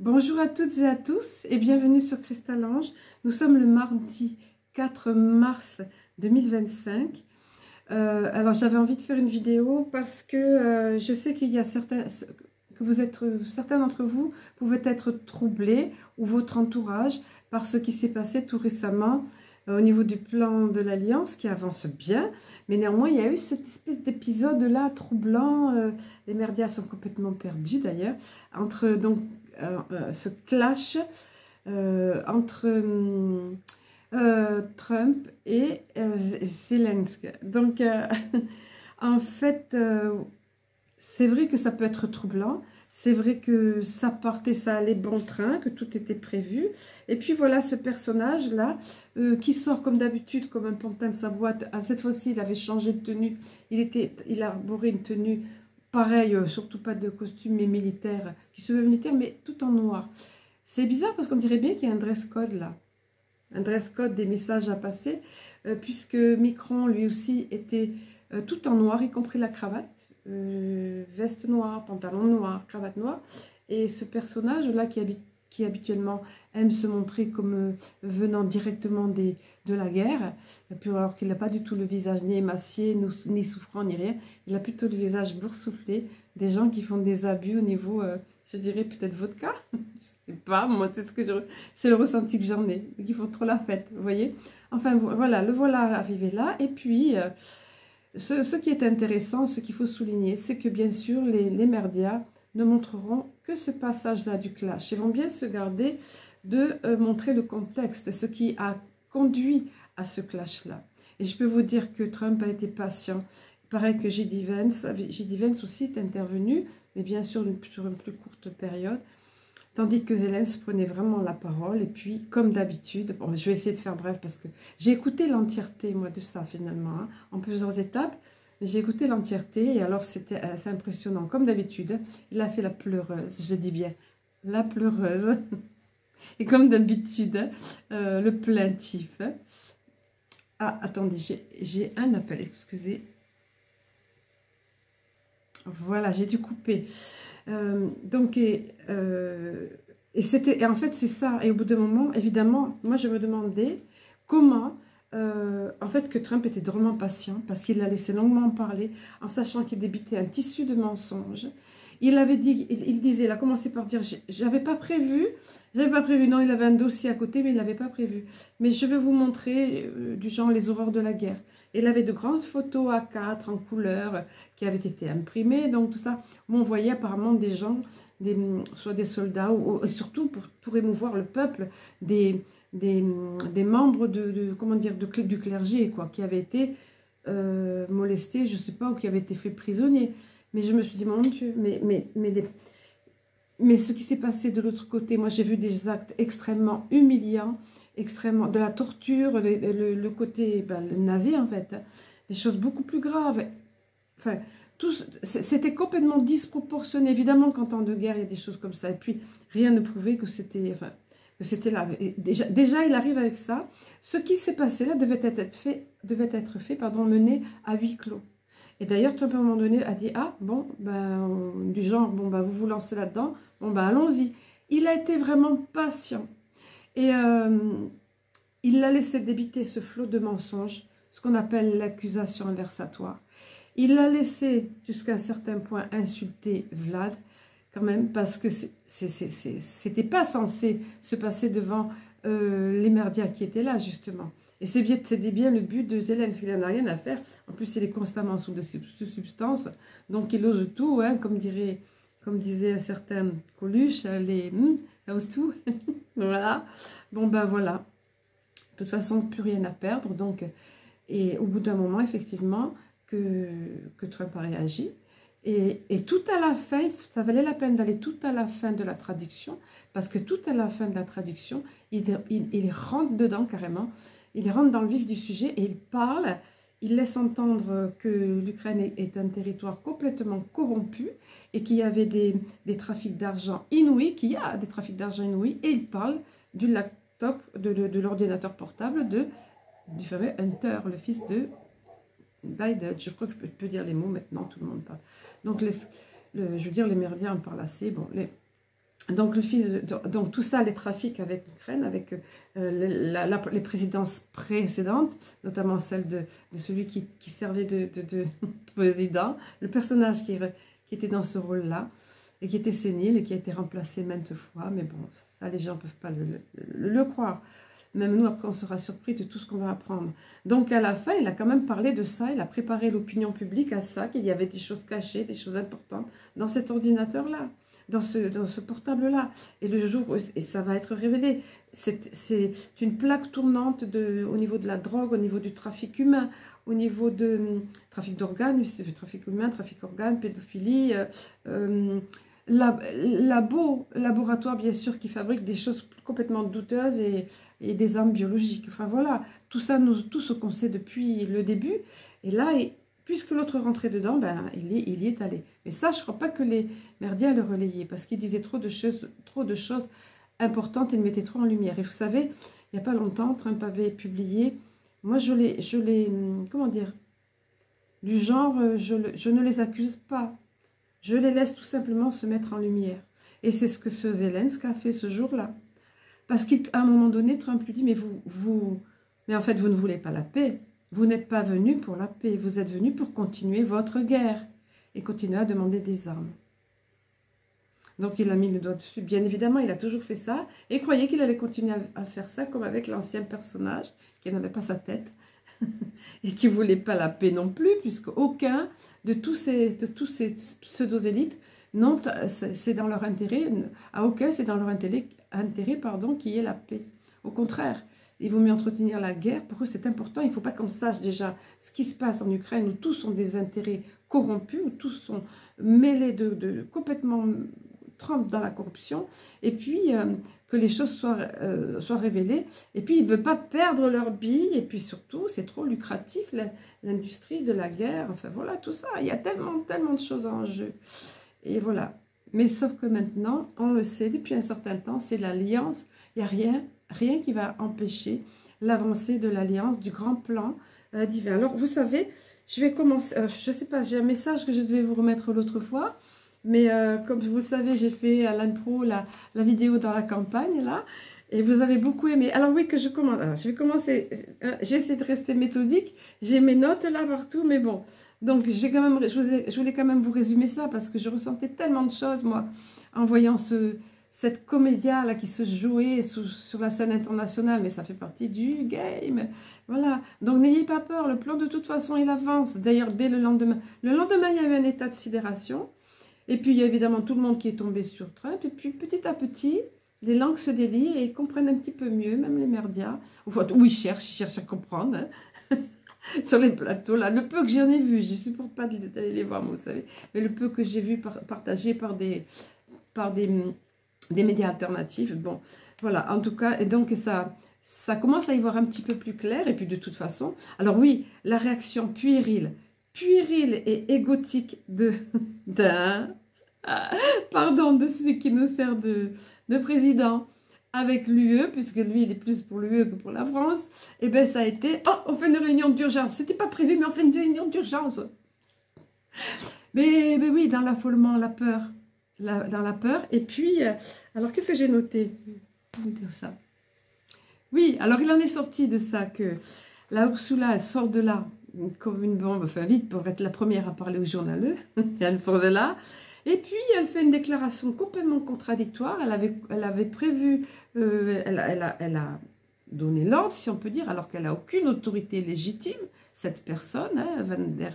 Bonjour à toutes et à tous et bienvenue sur Cristal-Ange. Nous sommes le mardi 4 mars 2025. Alors j'avais envie de faire une vidéo parce que je sais qu'il y a certains d'entre vous pouvaient être troublés ou votre entourage par ce qui s'est passé tout récemment au niveau du plan de l'Alliance qui avance bien. Mais néanmoins, il y a eu cette espèce d'épisode-là troublant. Les merdias sont complètement perdus d'ailleurs entre ce clash entre Trump et Zelensky. Donc, en fait, c'est vrai que ça peut être troublant. C'est vrai que ça partait, ça allait bon train, que tout était prévu. Et puis voilà ce personnage-là qui sort comme d'habitude, comme un pantin de sa boîte. À cette fois-ci, il avait changé de tenue. Il arborait une tenue pareille, surtout pas de costume, mais militaire, qui se veut militaire, mais tout en noir. C'est bizarre parce qu'on dirait bien qu'il y a un dress code là. Un dress code, des messages à passer, puisque Micron, lui aussi, était tout en noir, y compris la cravate. Veste noire, pantalon noir, cravate noire. Et ce personnage-là qui habituellement aime se montrer comme venant directement de la guerre, et puis alors qu'il n'a pas du tout le visage ni émacié, ni souffrant, ni rien. Il a plutôt le visage boursouflé, des gens qui font des abus au niveau, je dirais peut-être vodka. Je sais pas, moi c'est le ressenti que j'en ai, qui font trop la fête, vous voyez. Enfin voilà, le voilà arrivé là, et puis... ce qui est intéressant, ce qu'il faut souligner, c'est que bien sûr, les merdias ne montreront que ce passage-là du clash. Ils vont bien se garder de montrer le contexte, ce qui a conduit à ce clash-là. Et je peux vous dire que Trump a été patient. Il paraît que J.D. Vance aussi est intervenu, mais bien sûr sur une plus courte période. Tandis que Zelensky prenait vraiment la parole. Et puis, comme d'habitude, bon, je vais essayer de faire bref parce que j'ai écouté l'entièreté, moi, de ça, finalement, hein, en plusieurs étapes. J'ai écouté l'entièreté et alors, c'était assez impressionnant. Comme d'habitude, il a fait la pleureuse, je dis bien, la pleureuse. Et comme d'habitude, le plaintif. Ah, attendez, j'ai un appel, excusez. Voilà, j'ai dû couper. Et en fait c'est ça, et au bout d'un moment évidemment moi je me demandais comment en fait que Trump était drôlement patient parce qu'il l'a laissé longuement parler en sachant qu'il débitait un tissu de mensonges. Il avait dit, il disait, il a commencé par dire j'avais pas prévu, non, il avait un dossier à côté mais il l'avait pas prévu, mais je vais vous montrer du genre les horreurs de la guerre. Et il avait de grandes photos A4 en couleur qui avaient été imprimées, donc tout ça où on voyait apparemment des gens, soit des soldats ou surtout pour émouvoir le peuple, des membres comment dire, du clergé quoi, qui avaient été molestés, je sais pas, ou qui avaient été faits prisonniers. Mais je me suis dit, mon Dieu, mais ce qui s'est passé de l'autre côté, moi j'ai vu des actes extrêmement humiliants, extrêmement, de la torture, le côté le nazi en fait, hein, des choses beaucoup plus graves. Enfin, c'était complètement disproportionné. Évidemment qu'en temps de guerre, il y a des choses comme ça. Et puis, rien ne prouvait que c'était là. Et déjà, il arrive avec ça. Ce qui s'est passé là devait être fait, mené à huis clos. Et d'ailleurs, Trump, à un moment donné, a dit, ah, bon, ben, du genre, bon, ben, vous vous lancez là-dedans, bon, ben, allons-y. Il a été vraiment patient. Et il l'a laissé débiter ce flot de mensonges, ce qu'on appelle l'accusation inversatoire. Il l'a laissé, jusqu'à un certain point, insulter Vlad, quand même, parce que c'était pas censé se passer devant les merdias qui étaient là, justement. Et c'était bien le but de Zelensky, il n'en a rien à faire. En plus, il est constamment sous substances, donc il ose tout, hein, comme disait un certain Coluche, il ose tout. Voilà. Bon, ben voilà. De toute façon, plus rien à perdre. Donc, et au bout d'un moment, effectivement, que Trump a réagi. Et tout à la fin, ça valait la peine d'aller tout à la fin de la traduction, parce que tout à la fin de la traduction, il rentre dedans carrément, il rentre dans le vif du sujet et il parle, il laisse entendre que l'Ukraine est un territoire complètement corrompu et qu'il y avait des trafics d'argent inouïs, qu'il y a des trafics d'argent inouïs, et il parle du laptop, de l'ordinateur portable du fameux Hunter, le fils de Biden. Je crois que je peux dire les mots maintenant, tout le monde parle. Donc, je veux dire, les merdiens en parlent assez. Bon, Donc, donc tout ça, les trafics avec l'Ukraine, avec les présidences précédentes, notamment celle de celui qui servait de président, le personnage qui était dans ce rôle-là, et qui était sénile et qui a été remplacé maintes fois. Mais bon, ça les gens ne peuvent pas le croire. Même nous, après, on sera surpris de tout ce qu'on va apprendre. Donc, à la fin, il a quand même parlé de ça. Il a préparé l'opinion publique à ça, qu'il y avait des choses cachées, des choses importantes dans cet ordinateur-là, dans ce portable-là. Et le jour où ça va être révélé, c'est une plaque tournante au niveau de la drogue, au niveau du trafic humain, au niveau de trafic d'organes, trafic humain, trafic d'organes, pédophilie, laboratoire, bien sûr, qui fabrique des choses complètement douteuses et des armes biologiques. Enfin voilà, tout ça, tout ce qu'on sait depuis le début. Et là, puisque l'autre rentrait dedans, ben, il y est allé. Mais ça, je ne crois pas que les merdias le relayaient, parce qu'ils disaient trop de choses importantes et le mettaient trop en lumière. Et vous savez, il n'y a pas longtemps, Trump avait publié, moi je les comment dire, du genre, je ne les accuse pas. Je les laisse tout simplement se mettre en lumière. Et c'est ce que ce Zelensky a fait ce jour-là. Parce qu'à un moment donné, Trump lui dit, mais en fait, vous ne voulez pas la paix. Vous n'êtes pas venu pour la paix. Vous êtes venu pour continuer votre guerre. Et continuer à demander des armes. Donc, il a mis le doigt dessus. Bien évidemment, il a toujours fait ça. Et croyait qu'il allait continuer à faire ça, comme avec l'ancien personnage, qui n'avait pas sa tête. Et qui ne voulait pas la paix non plus, puisque aucun de tous ces pseudo-élites, non, c'est dans leur intérêt, à aucun c'est dans leur intérêt qu'il y ait la paix. Au contraire, il vaut mieux entretenir la guerre, pour eux c'est important, il ne faut pas qu'on sache déjà ce qui se passe en Ukraine, où tous ont des intérêts corrompus, où tous sont mêlés complètement trempent dans la corruption, et puis que les choses soient révélées, et puis ils ne veulent pas perdre leur bille, et puis surtout c'est trop lucratif l'industrie de la guerre, enfin voilà tout ça, il y a tellement de choses en jeu, et voilà. Mais sauf que maintenant, on le sait depuis un certain temps, c'est l'alliance, il n'y a rien qui va empêcher l'avancée de l'alliance, du grand plan divin. Alors vous savez, je vais commencer, je ne sais pas, j'ai un message que je devais vous remettre l'autre fois, mais comme vous le savez, j'ai fait à l'Anpro la vidéo dans la campagne, là, et vous avez beaucoup aimé. Alors oui, que je commence. Alors, je vais commencer, j'essaie de rester méthodique, j'ai mes notes là partout, mais bon. Donc, je voulais quand même vous résumer ça, parce que je ressentais tellement de choses, moi, en voyant cette comédia-là qui se jouait sur la scène internationale, mais ça fait partie du game. Voilà. Donc, n'ayez pas peur, le plan, de toute façon, il avance. D'ailleurs, dès le lendemain. Le lendemain, il y a eu un état de sidération. Et puis, il y a évidemment tout le monde qui est tombé sur Trump. Et puis, petit à petit, les langues se délient et comprennent un petit peu mieux, même les merdias. Enfin, oui, ils cherchent à comprendre. Hein. Sur les plateaux, là. Le peu que j'en ai vu, je ne supporte pas d'aller les voir, vous savez. Mais le peu que j'ai vu partagé par des médias alternatifs. Bon, voilà. En tout cas, et donc, ça commence à y voir un petit peu plus clair. Et puis, de toute façon, alors oui, la réaction puérile et égotique de celui qui nous sert de président avec l'UE, puisque lui, il est plus pour l'UE que pour la France, et bien ça a été, oh, on fait une réunion d'urgence. C'était pas prévu, mais on fait une réunion d'urgence. Mais oui, dans l'affolement, la peur. Dans la peur. Et puis, alors qu'est-ce que j'ai noté? Je vais vous dire ça. Oui, alors il en est sorti de ça, que la Ursula, elle sort de là, comme une bombe, enfin vite pour être la première à parler aux journaleux, elle sort de là, et puis elle fait une déclaration complètement contradictoire, elle avait prévu, elle a donné l'ordre, si on peut dire, alors qu'elle n'a aucune autorité légitime, cette personne, hein, Van der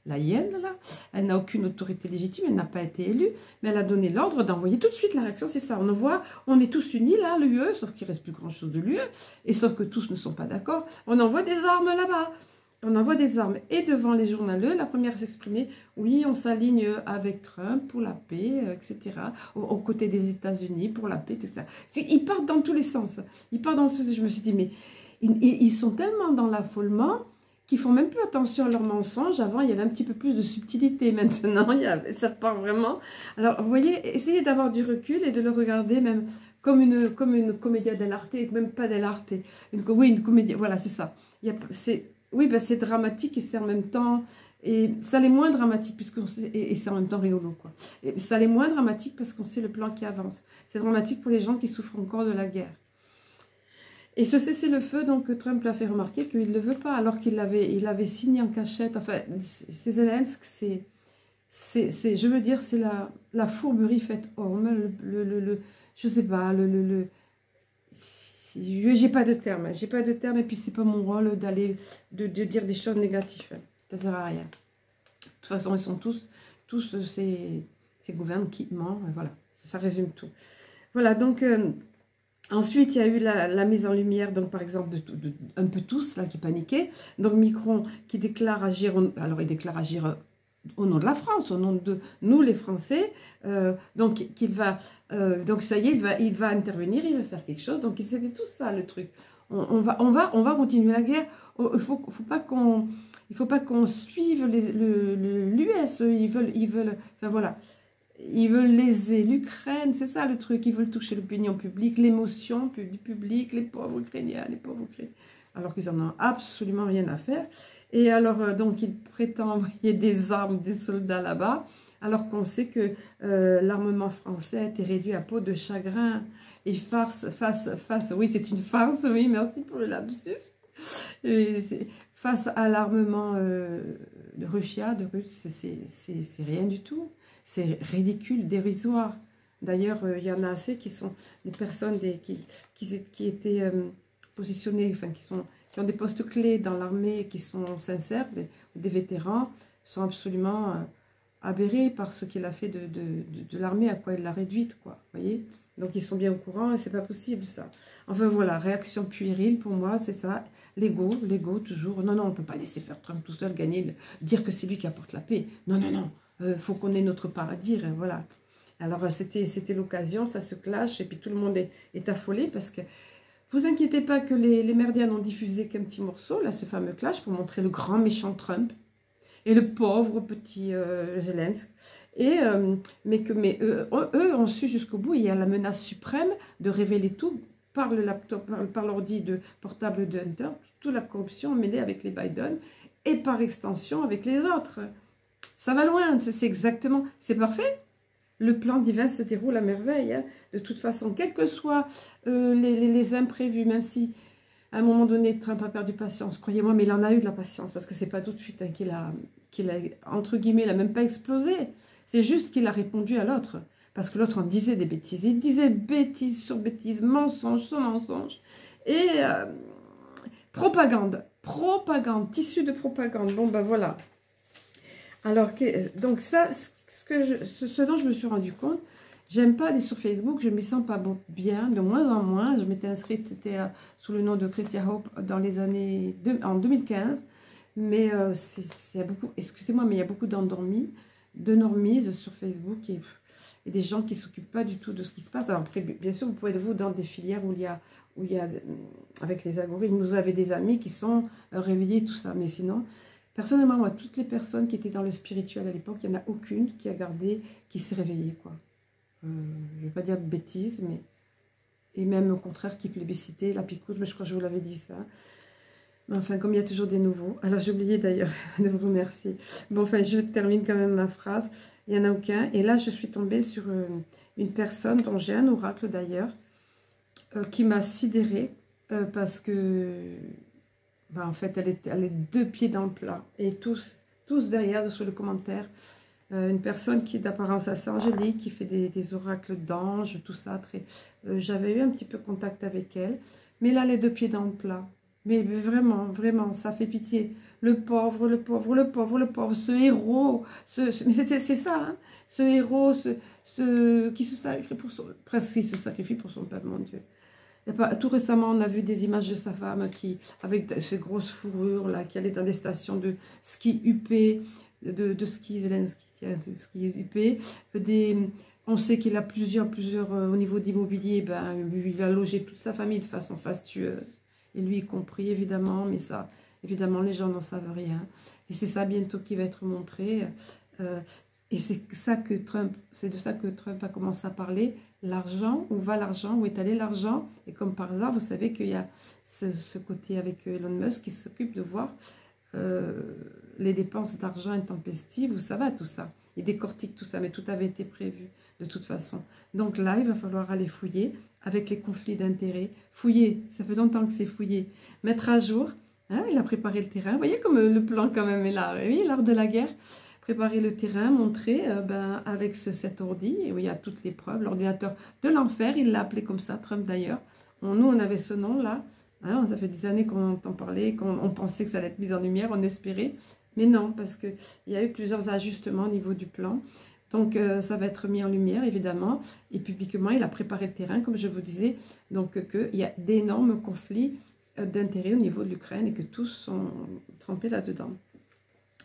Leyen, là, elle n'a aucune autorité légitime, elle n'a pas été élue, mais elle a donné l'ordre d'envoyer tout de suite la réaction, c'est ça, on est tous unis là, l'UE, sauf qu'il ne reste plus grand chose de l'UE, et sauf que tous ne sont pas d'accord, on envoie des armes là-bas. On envoie des armes. Et devant les journaleux, la première s'exprimer, oui, on s'aligne avec Trump pour la paix, etc. Aux côtés des États-Unis pour la paix, etc. Ils partent dans tous les sens. Ils partent dans je me suis dit, mais ils sont tellement dans l'affolement qu'ils font même plus attention à leurs mensonges. Avant, il y avait un petit peu plus de subtilité. Maintenant, ça part vraiment. Alors, vous voyez, essayez d'avoir du recul et de le regarder même comme une comédia dell'arte, même pas dell'arte. Oui, une comédie, voilà, c'est ça. Oui, ben c'est dramatique et c'est en même temps Et ça l'est moins dramatique, puisqu'on sait, et c'est en même temps rigolo, quoi. Et ça l'est moins dramatique parce qu'on sait le plan qui avance. C'est dramatique pour les gens qui souffrent encore de la guerre. Et ce cessez-le-feu, donc Trump l'a fait remarquer qu'il ne le veut pas, alors qu'il l'avait signé en cachette. Enfin, c'est Zelensky, je veux dire, c'est la fourberie faite homme, je sais pas, j'ai pas de terme, et puis c'est pas mon rôle de dire des choses négatives, ça sert à rien. De toute façon, ils sont tous ces gouvernements, voilà, ça résume tout. Voilà, donc ensuite il y a eu la mise en lumière, donc par exemple un peu tous là qui paniquaient, donc Macron qui déclare agir, alors il déclare agir au nom de la France, au nom de nous les Français, donc donc ça y est, il va intervenir, il va faire quelque chose, donc c'était tout ça le truc. On va continuer la guerre. Il faut pas qu'on suive l'US. Ils veulent, enfin voilà, ils veulent léser l'Ukraine, c'est ça le truc. Ils veulent toucher l'opinion publique, l'émotion du public, les pauvres Ukrainiens, alors qu'ils en ont absolument rien à faire. Et alors, donc, il prétend envoyer des armes, des soldats là-bas, alors qu'on sait que l'armement français a été réduit à peau de chagrin. Et oui, c'est une farce, oui, merci pour le lapsus. Face à l'armement de Russia, de Russe, c'est rien du tout. C'est ridicule, dérisoire. D'ailleurs, il y en a assez qui sont des personnes qui étaient positionnées, enfin, qui ont des postes clés dans l'armée, qui sont sincères, des vétérans, sont absolument aberrés par ce qu'il a fait de l'armée, à quoi il l'a réduite, quoi, voyez. Donc ils sont bien au courant et c'est pas possible ça. Enfin voilà, réaction puérile pour moi, c'est ça, l'ego toujours. Non, on ne peut pas laisser faire Trump tout seul gagner, dire que c'est lui qui apporte la paix. Non, faut qu'on ait notre part à dire, voilà. Alors c'était l'occasion, ça se clash et puis tout le monde est affolé parce que vous inquiétez pas que les merdiens n'ont diffusé qu'un petit morceau, là, ce fameux clash, pour montrer le grand méchant Trump et le pauvre petit Zelensky. Mais eux ont su jusqu'au bout, il y a la menace suprême de révéler tout par le laptop, par l'ordi portable de Hunter, toute la corruption mêlée avec les Biden et par extension avec les autres. Ça va loin, c'est exactement, c'est parfait. Le plan divin se déroule à merveille, hein. De toute façon, quels que soient les imprévus, même si à un moment donné, Trump a perdu patience, croyez-moi, mais il en a eu de la patience, parce que c'est pas tout de suite hein, qu'il a, entre guillemets, il n'a même pas explosé. C'est juste qu'il a répondu à l'autre, parce que l'autre en disait des bêtises. Il disait bêtises sur bêtises, mensonge sur mensonge, et propagande, tissu de propagande. Bon, ben voilà. Alors, donc ça, ce dont je me suis rendu compte, j'aime pas aller sur Facebook, je ne m'y sens pas bien, de moins en moins. Je m'étais inscrite, c'était sous le nom de Christian Hope dans les années, en 2015. Mais il y a beaucoup, excusez-moi, mais il y a beaucoup d'endormis, de normies sur Facebook et des gens qui ne s'occupent pas du tout de ce qui se passe. Alors après, bien sûr, vous pouvez être vous dans des filières où il y a avec les algorithmes, vous avez des amis qui sont réveillés, tout ça. Mais sinon, personnellement, moi, toutes les personnes qui étaient dans le spirituel à l'époque, il n'y en a aucune qui a gardé, qui s'est réveillée, quoi. Je ne vais pas dire de bêtises, mais... Et même au contraire, qui plébiscitait la picouse, mais je crois que je vous l'avais dit ça. Mais enfin, comme il y a toujours des nouveaux. Alors, j'ai oublié d'ailleurs de vous remercier. Bon, enfin, je termine quand même ma phrase. Il n'y en a aucun. Et là, je suis tombée sur une personne dont j'ai un oracle d'ailleurs, qui m'a sidérée parce que, en fait, elle est deux pieds dans le plat. Et tous derrière, sur le commentaire, une personne qui est d'apparence assez angélique, qui fait des oracles d'anges, tout ça. J'avais eu un petit peu contact avec elle. Mais là, les deux pieds dans le plat. Mais vraiment, vraiment, ça fait pitié. Le pauvre, ce héros, mais c'est ça, hein, ce héros, qui se sacrifie presque il se sacrifie pour son peuple, mon Dieu. Et tout récemment, on a vu des images de sa femme avec ces grosses fourrures, là, qui allait dans des stations de ski huppé, de ski Zelensky, de ski huppé, on sait qu'il a plusieurs au niveau d'immobilier, il a logé toute sa famille de façon fastueuse. Et lui y compris, évidemment, mais ça, évidemment, les gens n'en savent rien. Et c'est ça bientôt qui va être montré. Et c'est de ça que Trump a commencé à parler. L'argent, où va l'argent, où est allé l'argent? Et comme par hasard, vous savez qu'il y a ce côté avec Elon Musk qui s'occupe de voir les dépenses d'argent intempestives, où ça va tout ça. Il décortique tout ça, mais tout avait été prévu de toute façon. Donc là, il va falloir aller fouiller avec les conflits d'intérêts. Fouiller, ça fait longtemps que c'est fouillé. Mettre à jour, hein, il a préparé le terrain. Vous voyez comme le plan quand même est là. Oui, l'art de la guerre. Préparer le terrain, montrer avec cet ordi, où il y a toutes les preuves, l'ordinateur de l'enfer, il l'a appelé comme ça, Trump d'ailleurs. Nous, on avait ce nom-là. Hein, ça fait des années qu'on entend parler, qu'on pensait que ça allait être mis en lumière, on espérait. Mais non, parce qu'il y a eu plusieurs ajustements au niveau du plan. Donc, ça va être mis en lumière, évidemment. Et publiquement, il a préparé le terrain, comme je vous disais. Donc, qu'il y a d'énormes conflits d'intérêts au niveau de l'Ukraine et que tous sont trempés là-dedans.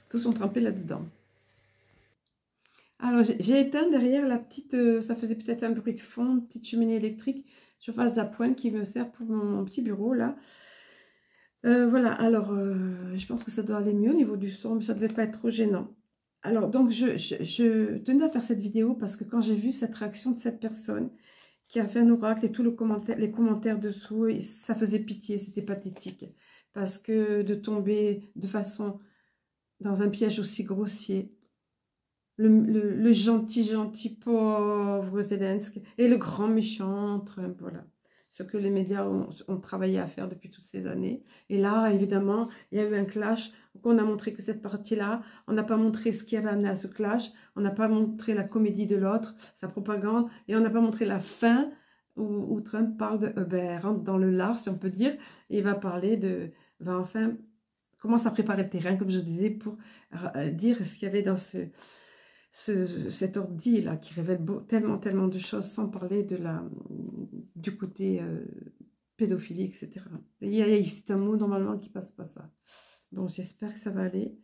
Tous sont trempés là-dedans. Alors, j'ai éteint derrière la petite... ça faisait peut-être un bruit de fond, une petite cheminée électrique surface d'appoint qui me sert pour mon petit bureau, là. Voilà, alors, je pense que ça doit aller mieux au niveau du son, mais ça ne devait pas être trop gênant. Alors, donc, je tenais à faire cette vidéo parce que quand j'ai vu cette réaction de cette personne qui a fait un oracle et tous les commentaires dessous, et ça faisait pitié, c'était pathétique. Parce que de tomber de façon dans un piège aussi grossier, le gentil pauvre Zelensky et le grand méchant Trump, voilà. Ce que les médias ont travaillé à faire depuis toutes ces années. Et là, évidemment, il y a eu un clash. On a montré que cette partie-là, on n'a pas montré ce qui avait amené à ce clash. On n'a pas montré la comédie de l'autre, sa propagande. Et on n'a pas montré la fin où Trump parle rentre dans le lard, si on peut dire. Et il va parler va enfin commence à préparer le terrain, comme je disais, pour dire ce qu'il y avait dans cet ordi là qui révèle tellement de choses, sans parler du côté pédophilie, etc. C'est un mot normalement qui passe pas ça. Bon, j'espère que ça va aller.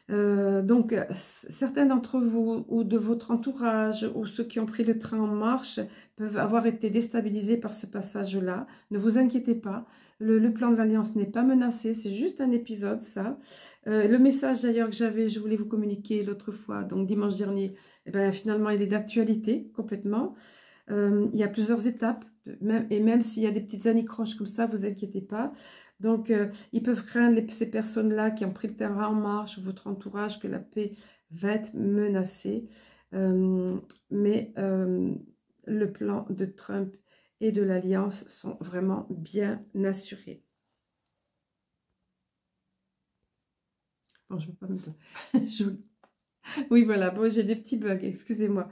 Donc, certains d'entre vous ou de votre entourage ou ceux qui ont pris le train en marche peuvent avoir été déstabilisés par ce passage-là. Ne vous inquiétez pas, le plan de l'Alliance n'est pas menacé, c'est juste un épisode, ça. Le message d'ailleurs que je voulais vous communiquer l'autre fois, donc dimanche dernier, eh ben, finalement il est d'actualité complètement. Il y a plusieurs étapes, et même s'il y a des petites anicroches comme ça, vous inquiétez pas. Donc, ils peuvent craindre, ces personnes-là qui ont pris le terrain en marche, ou votre entourage, que la paix va être menacée. Mais le plan de Trump et de l'Alliance sont vraiment bien assurés. Bon, je ne veux pas me... Oui, voilà, bon, j'ai des petits bugs, excusez-moi.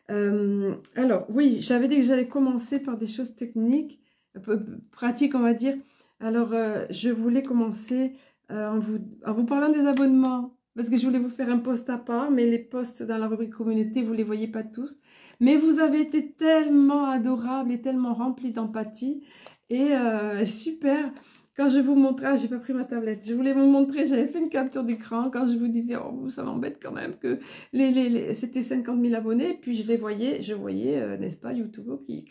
Alors, oui, j'avais dit que j'allais commencer par des choses techniques, pratiques, on va dire. Alors, je voulais commencer en vous parlant des abonnements, parce que je voulais vous faire un post à part, mais les posts dans la rubrique communauté, vous ne les voyez pas tous. Mais vous avez été tellement adorables et tellement remplis d'empathie, et super. Quand je vous montrais, j'ai pas pris ma tablette, je voulais vous montrer, j'avais fait une capture d'écran quand je vous disais, oh, ça m'embête quand même que c'était 50 000 abonnés, puis je voyais, n'est-ce pas, YouTube qui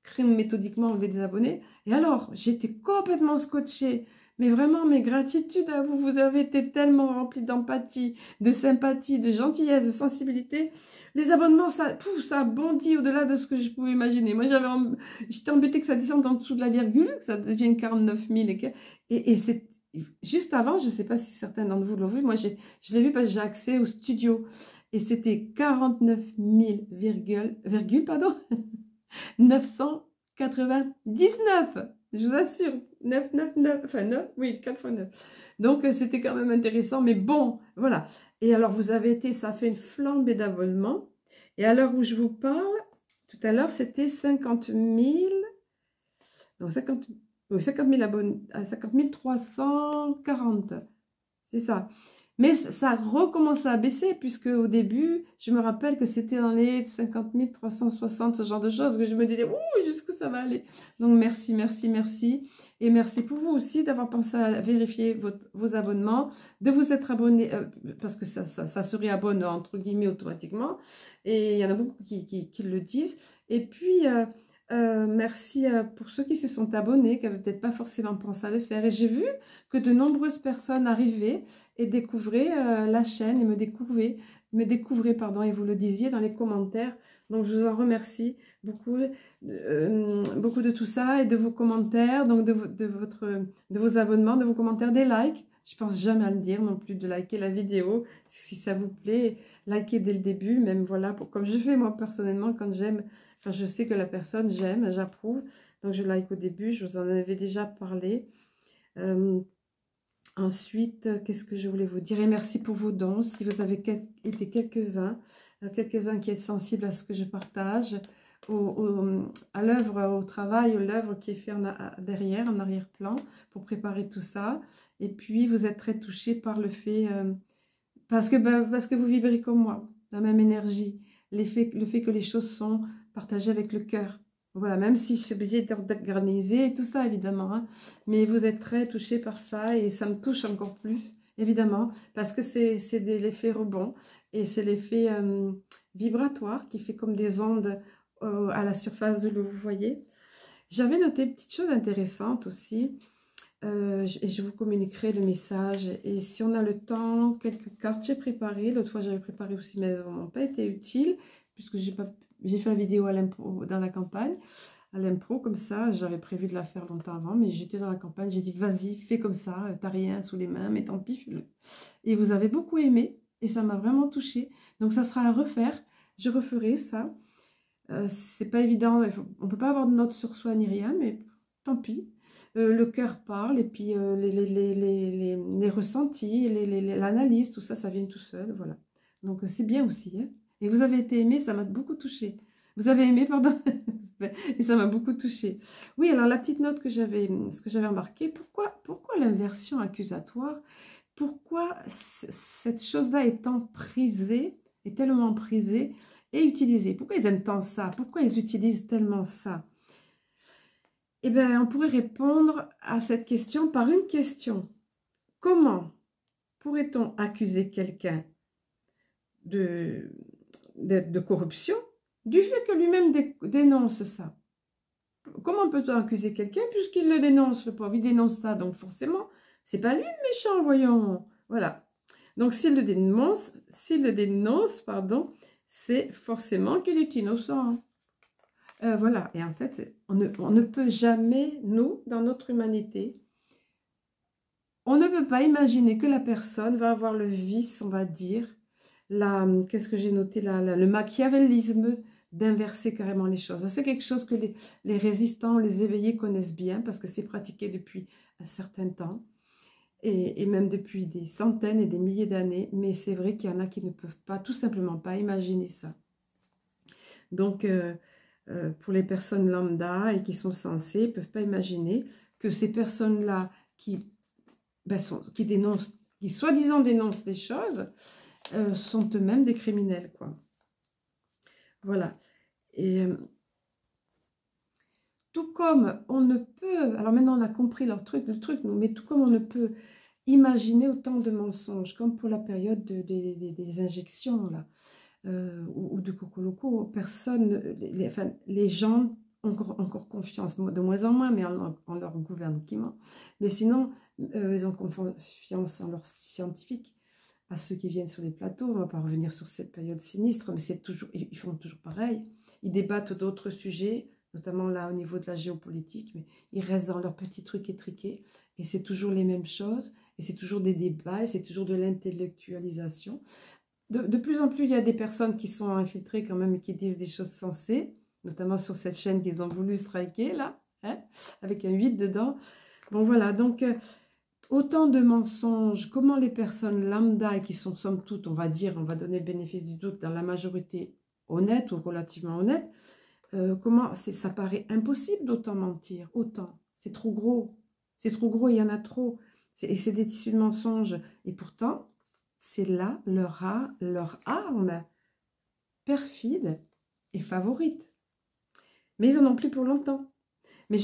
crime méthodiquement enlever des abonnés. Et alors, j'étais complètement scotchée. Mais vraiment, mes gratitudes à vous. Vous avez été tellement remplis d'empathie, de sympathie, de gentillesse, de sensibilité. Les abonnements, ça bondit au-delà de ce que je pouvais imaginer. Moi, j'étais embêtée que ça descende en dessous de la virgule, que ça devienne 49 000. Et c'est juste avant, je ne sais pas si certains d'entre vous l'ont vu, moi, je l'ai vu parce que j'ai accès au studio. Et c'était 49 000, pardon, 999, je vous assure, 999, enfin 9, oui, 4 fois 9. Donc, c'était quand même intéressant, mais bon, voilà. Et alors, vous avez été, ça a fait une flambée d'abonnements. Et à l'heure où je vous parle, tout à l'heure, c'était 50 000, donc 50 000 abonnés, 50 340, c'est ça. Mais ça recommence à baisser, puisque au début, je me rappelle que c'était dans les 50 360, ce genre de choses, que je me disais, ouh, jusqu'où ça va aller. Donc, merci, merci, merci. Et merci pour vous aussi d'avoir pensé à vérifier vos abonnements, de vous être abonné, parce que ça se réabonne, entre guillemets, automatiquement. Et il y en a beaucoup qui le disent. Et puis... merci pour ceux qui se sont abonnés, qui n'avaient peut-être pas forcément pensé à le faire. Et j'ai vu que de nombreuses personnes arrivaient et découvraient la chaîne et me découvraient, et vous le disiez dans les commentaires. Donc, je vous en remercie beaucoup, beaucoup de tout ça et de vos commentaires, donc de vos abonnements, de vos commentaires, des likes. Je pense jamais à le dire non plus, de liker la vidéo. Si ça vous plaît, likez dès le début, même voilà, comme je fais moi personnellement quand j'aime, enfin je sais que la personne j'aime, j'approuve, donc je like au début, je vous en avais déjà parlé. Ensuite, qu'est-ce que je voulais vous dire? Et merci pour vos dons, si vous avez été quelques-uns qui êtes sensibles à ce que je partage, à l'œuvre, au travail, l'œuvre qui est fait derrière, en arrière-plan, pour préparer tout ça. Et puis, vous êtes très touchés par le fait, parce que vous vibrez comme moi, la même énergie, le fait que les choses sont partagées avec le cœur. Voilà, même si je suis obligée d'organiser et tout ça, évidemment. Hein, mais vous êtes très touchés par ça et ça me touche encore plus, évidemment, parce que c'est l'effet rebond et c'est l'effet vibratoire qui fait comme des ondes à la surface de l'eau, vous voyez. J'avais noté une petite chose intéressante aussi, et je vous communiquerai le message. Et si on a le temps, quelques cartes j'ai préparées. L'autre fois, j'avais préparé aussi, mais elles n'ont pas été utiles, puisque j'ai fait une vidéo à l'impro dans la campagne, à l'impro, comme ça. J'avais prévu de la faire longtemps avant, mais j'étais dans la campagne. J'ai dit, vas-y, fais comme ça, t'as rien sous les mains, mais tant pis, fais-le. Et vous avez beaucoup aimé, et ça m'a vraiment touchée. Donc, ça sera à refaire. Je referai ça. C'est pas évident, on peut pas avoir de notes sur soi ni rien, mais tant pis. Le cœur parle, et puis les ressentis, l'analyse, tout ça, ça vient tout seul, voilà. Donc c'est bien aussi. Hein. Et vous avez été aimé, ça m'a beaucoup touché. Vous avez aimé, pardon, et ça m'a beaucoup touché. Oui, alors la petite note ce que j'avais remarqué, pourquoi l'inversion accusatoire? Pourquoi cette chose-là est tellement prisée et utilisée? Pourquoi ils aiment tant ça? Pourquoi ils utilisent tellement ça? Eh bien, on pourrait répondre à cette question par une question. Comment pourrait-on accuser quelqu'un de corruption du fait que lui-même dénonce ça? Comment peut-on accuser quelqu'un puisqu'il le dénonce, le pauvre? Il dénonce ça, donc forcément, c'est pas lui le méchant, voyons. Voilà. Donc, s'il le dénonce, pardon, c'est forcément qu'il est innocent. Voilà, et en fait, on ne peut jamais, nous, dans notre humanité, on ne peut pas imaginer que la personne va avoir le vice, on va dire, qu'est-ce que j'ai noté là, le machiavélisme d'inverser carrément les choses. C'est quelque chose que les résistants, les éveillés connaissent bien, parce que c'est pratiqué depuis un certain temps, et même depuis des centaines et des milliers d'années, mais c'est vrai qu'il y en a qui ne peuvent pas, tout simplement pas imaginer ça. Donc, pour les personnes lambda et qui sont sensées, ne peuvent pas imaginer que ces personnes-là qui soi-disant dénoncent des choses, sont eux-mêmes des criminels, quoi. Voilà. Et tout comme on ne peut, alors maintenant on a compris le truc, nous, mais tout comme on ne peut imaginer autant de mensonges, comme pour la période des injections, là, ou de Cocoloco, personne, les gens ont encore confiance, de moins en moins, mais en leur gouvernement. Mais sinon, ils ont confiance en leurs scientifiques, à ceux qui viennent sur les plateaux. On ne va pas revenir sur cette période sinistre, mais ils font toujours pareil. Ils débattent d'autres sujets, notamment là au niveau de la géopolitique, mais ils restent dans leurs petits trucs étriqués, et c'est toujours les mêmes choses, et c'est toujours des débats, et c'est toujours de l'intellectualisation. De plus en plus, il y a des personnes qui sont infiltrées quand même et qui disent des choses sensées, notamment sur cette chaîne qu'ils ont voulu striker, là, hein, avec un 8 dedans. Bon, voilà, donc, autant de mensonges, comment les personnes lambda, et qui sont somme toute, on va donner le bénéfice du doute, dans la majorité honnête ou relativement honnête, comment ça paraît impossible d'autant mentir, autant. C'est trop gros, il y en a trop. Et c'est des tissus de mensonges. Et pourtant, c'est là leur arme perfide et favorite. Mais ils n'en ont plus pour longtemps. Mais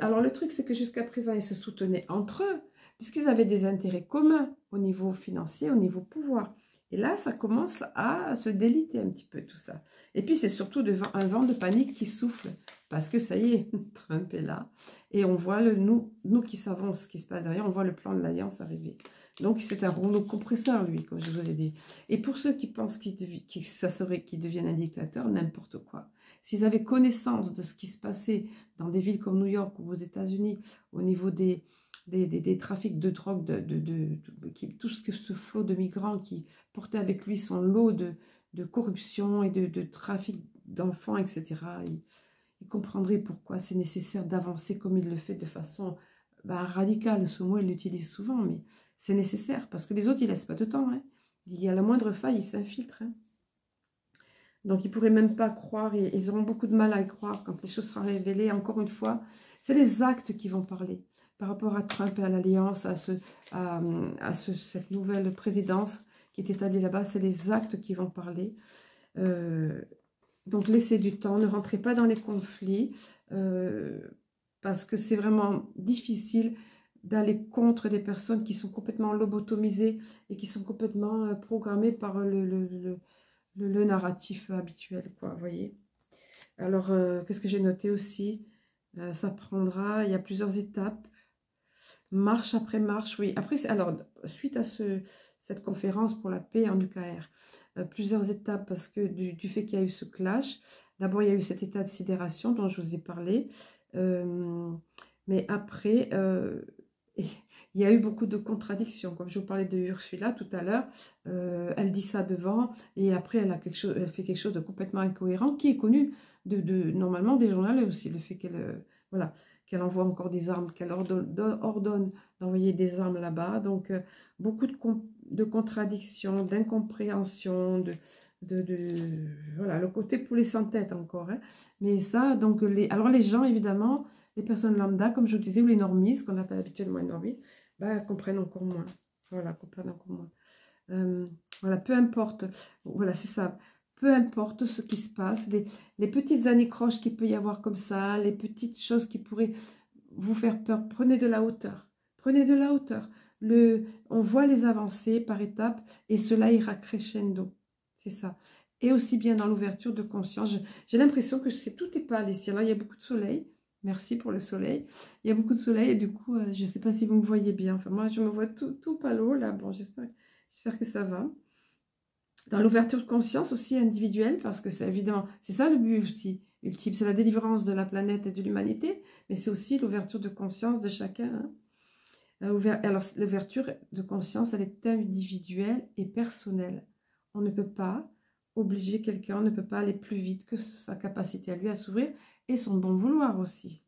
alors le truc, c'est que jusqu'à présent, ils se soutenaient entre eux, puisqu'ils avaient des intérêts communs au niveau financier, au niveau pouvoir. Et là, ça commence à se déliter un petit peu tout ça. Et puis, c'est surtout un vent de panique qui souffle, parce que ça y est, Trump est là. Et on voit, nous qui savons ce qui se passe derrière, on voit le plan de l'Alliance arriver. Donc, c'est un rouleau compresseur, lui, comme je vous ai dit. Et pour ceux qui pensent qu'il devienne un dictateur, n'importe quoi. S'ils avaient connaissance de ce qui se passait dans des villes comme New York ou aux États-Unis, au niveau des des trafics de drogue, tout ce flot de migrants qui portait avec lui son lot de corruption et de trafic d'enfants, etc. Il comprendrait pourquoi c'est nécessaire d'avancer comme il le fait de façon radicale. Ce mot, il l'utilise souvent, mais c'est nécessaire parce que les autres, ils ne laissent pas de temps. Hein. Il y a la moindre faille, ils s'infiltrent. Hein. Donc, ils ne pourraient même pas croire, et ils auront beaucoup de mal à y croire quand les choses seront révélées. Encore une fois, c'est les actes qui vont parler. Par rapport à Trump et à l'Alliance, cette nouvelle présidence qui est établie là-bas, c'est les actes qui vont parler. Donc, laissez du temps, ne rentrez pas dans les conflits, parce que c'est vraiment difficile d'aller contre des personnes qui sont complètement lobotomisées et qui sont complètement programmées par le narratif habituel, quoi, vous voyez. Alors, qu'est-ce que j'ai noté aussi? Ça prendra, il y a plusieurs étapes, marche après marche, oui. Après, alors, suite à cette conférence pour la paix en UKR, plusieurs étapes parce que du fait qu'il y a eu ce clash, d'abord, il y a eu cet état de sidération dont je vous ai parlé, mais après, il y a eu beaucoup de contradictions. Comme je vous parlais de Ursula tout à l'heure, elle dit ça devant et après elle fait quelque chose de complètement incohérent qui est connu normalement des journalistes aussi. Le fait qu'elle envoie encore des armes, qu'elle ordonne d'envoyer des armes là-bas. Donc beaucoup de contradictions, d'incompréhension, voilà, le côté poulet sans tête encore. Hein. Mais ça, donc alors les gens évidemment, les personnes lambda, comme je vous disais, ou les normies, qu'on appelle habituellement les normies, comprennent encore moins. Voilà, comprennent encore moins. Voilà, peu importe, voilà, c'est ça. Peu importe ce qui se passe, les petites anicroches qu'il peut y avoir comme ça, les petites choses qui pourraient vous faire peur, prenez de la hauteur. Prenez de la hauteur. On voit les avancées par étapes et cela ira crescendo. C'est ça. Et aussi bien dans l'ouverture de conscience. J'ai l'impression que tout n'est pas allé. Là, il y a beaucoup de soleil. Merci pour le soleil. Il y a beaucoup de soleil et du coup, je ne sais pas si vous me voyez bien. Enfin, moi, je me vois tout pâle là. Bon, j'espère que ça va. Dans l'ouverture de conscience aussi individuelle, parce que c'est évidemment, c'est ça le but aussi ultime, c'est la délivrance de la planète et de l'humanité, mais c'est aussi l'ouverture de conscience de chacun. Hein. Alors, l'ouverture de conscience, elle est individuelle et personnelle. On ne peut pas obliger quelqu'un, on ne peut pas aller plus vite que sa capacité à lui à s'ouvrir et son bon vouloir aussi.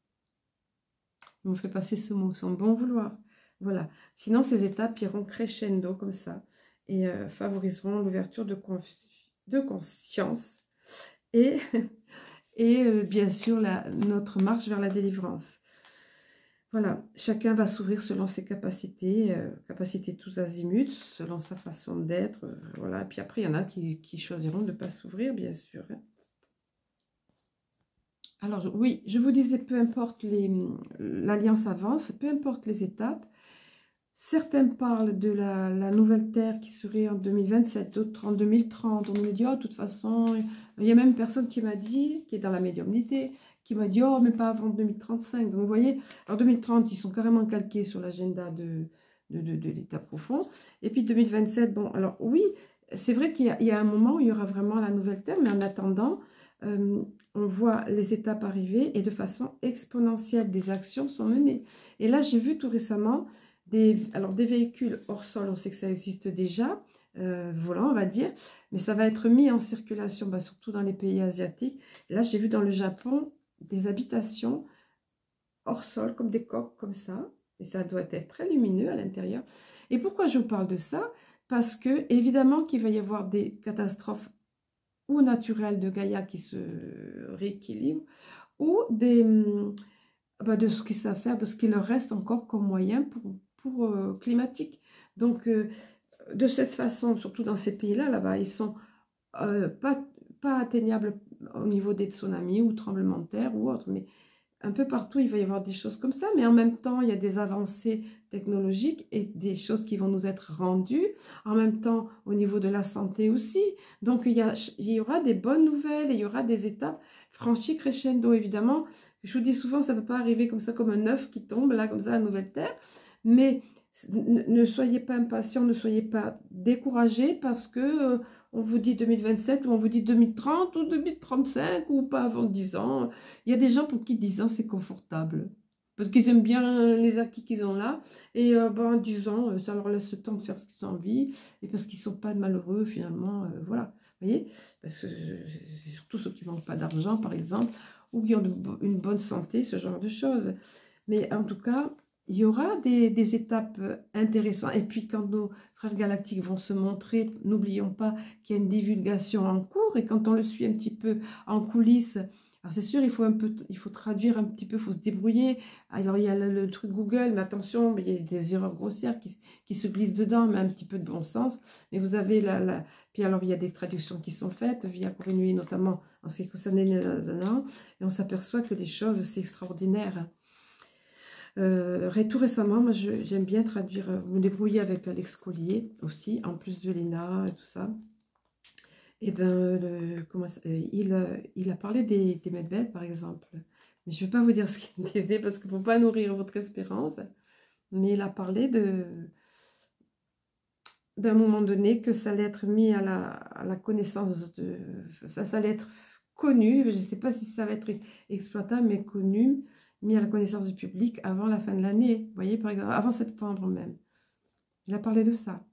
On me fait passer ce mot, son bon vouloir. Voilà. Sinon, ces étapes iront crescendo comme ça et favoriseront l'ouverture de conscience et, bien sûr notre marche vers la délivrance. Voilà, chacun va s'ouvrir selon ses capacités, capacités tous azimuts, selon sa façon d'être. Voilà. Et puis après, il y en a qui choisiront de ne pas s'ouvrir, bien sûr. Hein. Alors oui, je vous disais, peu importe l'alliance avance, peu importe les étapes. Certains parlent de la nouvelle Terre qui serait en 2027, d'autres en 2030. On me dit, oh, de toute façon, il y a même une personne qui m'a dit, qui est dans la médiumnité, qui m'a dit, oh, mais pas avant 2035. Donc, vous voyez, en 2030, ils sont carrément calqués sur l'agenda de l'état profond. Et puis 2027, bon, alors oui, c'est vrai qu'il y a un moment où il y aura vraiment la nouvelle Terre, mais en attendant, on voit les étapes arriver et de façon exponentielle, des actions sont menées. Et là, j'ai vu tout récemment des véhicules hors sol, on sait que ça existe déjà, volants on va dire, mais ça va être mis en circulation, surtout dans les pays asiatiques. Et là, j'ai vu dans le Japon des habitations hors sol, comme des coques comme ça, et ça doit être très lumineux à l'intérieur. Et pourquoi je vous parle de ça? Parce que, évidemment, qu'il va y avoir des catastrophes ou naturelles de Gaïa qui se rééquilibrent, ou de ce qu'ils savent faire, de ce qu'il leur reste encore comme moyen pour climatique. Donc, de cette façon, surtout dans ces pays-là, là-bas, ils sont pas atteignables au niveau des tsunamis ou tremblements de terre ou autres, mais un peu partout, il va y avoir des choses comme ça, mais en même temps, il y a des avancées technologiques et des choses qui vont nous être rendues, en même temps, au niveau de la santé aussi. Donc, il y aura des bonnes nouvelles et il y aura des étapes franchies crescendo, évidemment. Je vous dis souvent, ça ne peut pas arriver comme ça, comme un œuf qui tombe, là, comme ça, la nouvelle terre. Mais ne soyez pas impatients, ne soyez pas découragés parce que on vous dit 2027 ou on vous dit 2030 ou 2035 ou pas avant 10 ans. Il y a des gens pour qui 10 ans c'est confortable. parce qu'ils aiment bien les acquis qu'ils ont là, et ben, 10 ans, ça leur laisse le temps de faire ce qu'ils ont envie, et parce qu'ils ne sont pas malheureux finalement, voilà, vous voyez, parce que surtout ceux qui ne manquent pas d'argent par exemple, ou qui ont une bonne santé, ce genre de choses. Mais en tout cas, il y aura des étapes intéressantes, et puis quand nos frères galactiques vont se montrer, n'oublions pas qu'il y a une divulgation en cours, et quand on le suit un petit peu en coulisses, alors c'est sûr, il faut traduire un petit peu, il faut se débrouiller. Alors il y a le truc Google, mais attention, il y a des erreurs grossières qui se glissent dedans, mais un petit peu de bon sens. Mais vous avez puis alors il y a des traductions qui sont faites via Corée notamment en ce qui concerne les Néerlandais, et on s'aperçoit que les choses, c'est extraordinaire. Tout récemment, moi j'aime bien traduire, me débrouiller avec Alex Collier aussi, en plus de Léna et tout ça. Et ben, il a parlé des Medved, par exemple. Mais je ne vais pas vous dire ce qu'il disait, parce qu'il ne faut pas nourrir votre espérance. Mais il a parlé d'un moment donné que ça allait être mis à la connaissance enfin, ça allait être connu, je ne sais pas si ça va être exploitable, mais connu, mis à la connaissance du public avant la fin de l'année. Vous voyez, par exemple, avant septembre même. Il a parlé de ça.